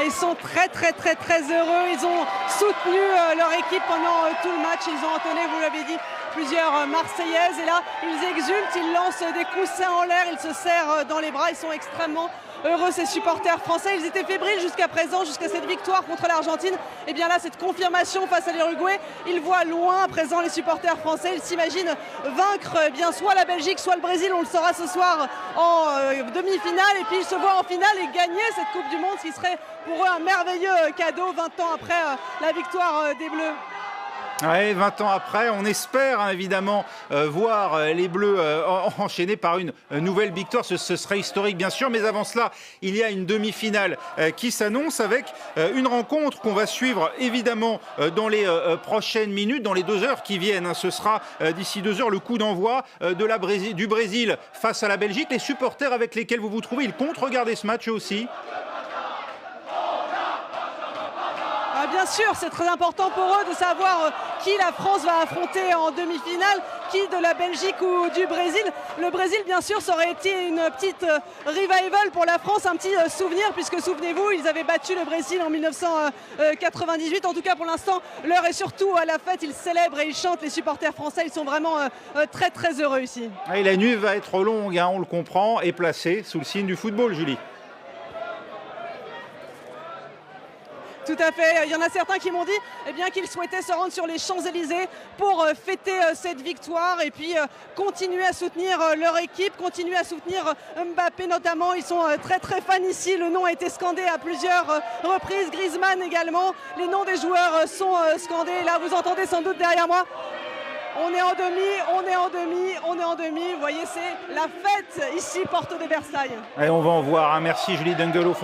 Ils sont très heureux. Ils ont soutenu leur équipe pendant tout le match. Ils ont entonné, vous l'avez dit, plusieurs Marseillaises. Et là, ils exultent, ils lancent des coussins en l'air, ils se serrent dans les bras. Ils sont extrêmement heureux, ces supporters français. Ils étaient fébriles jusqu'à présent, jusqu'à cette victoire contre l'Argentine. Et bien là, cette confirmation face à l'Uruguay, ils voient loin à présent les supporters français. Ils s'imaginent vaincre bien soit la Belgique, soit le Brésil. On le saura ce soir en demi-finale. Et puis ils se voient en finale et gagner cette Coupe du Monde, ce qui serait pour eux un merveilleux cadeau 20 ans après la victoire des Bleus. Ouais, 20 ans après, on espère évidemment voir les Bleus enchaînés par une nouvelle victoire. Ce serait historique bien sûr, mais avant cela, il y a une demi-finale qui s'annonce avec une rencontre qu'on va suivre évidemment dans les prochaines minutes, dans les 2 heures qui viennent. Ce sera d'ici 2 heures le coup d'envoi du Brésil face à la Belgique. Les supporters avec lesquels vous vous trouvez, ils comptent regarder ce match aussi? Bien sûr, c'est très important pour eux de savoir qui la France va affronter en demi-finale, qui de la Belgique ou du Brésil. Le Brésil, bien sûr, ça aurait été une petite revival pour la France, un petit souvenir, puisque souvenez-vous, ils avaient battu le Brésil en 1998. En tout cas, pour l'instant, l'heure est surtout à la fête. Ils célèbrent et ils chantent, les supporters français. Ils sont vraiment très heureux ici. Et la nuit va être longue, on le comprend, et placée sous le signe du football, Julie. Tout à fait. Il y en a certains qui m'ont dit qu'ils souhaitaient se rendre sur les Champs-Élysées pour fêter cette victoire et puis continuer à soutenir leur équipe, continuer à soutenir Mbappé notamment. Ils sont très fans ici. Le nom a été scandé à plusieurs reprises. Griezmann également. Les noms des joueurs sont scandés. Là, vous entendez sans doute derrière moi. On est en demi. Vous voyez, c'est la fête ici, porte de Versailles. Et on va en voir. Merci Julie Dungeloff.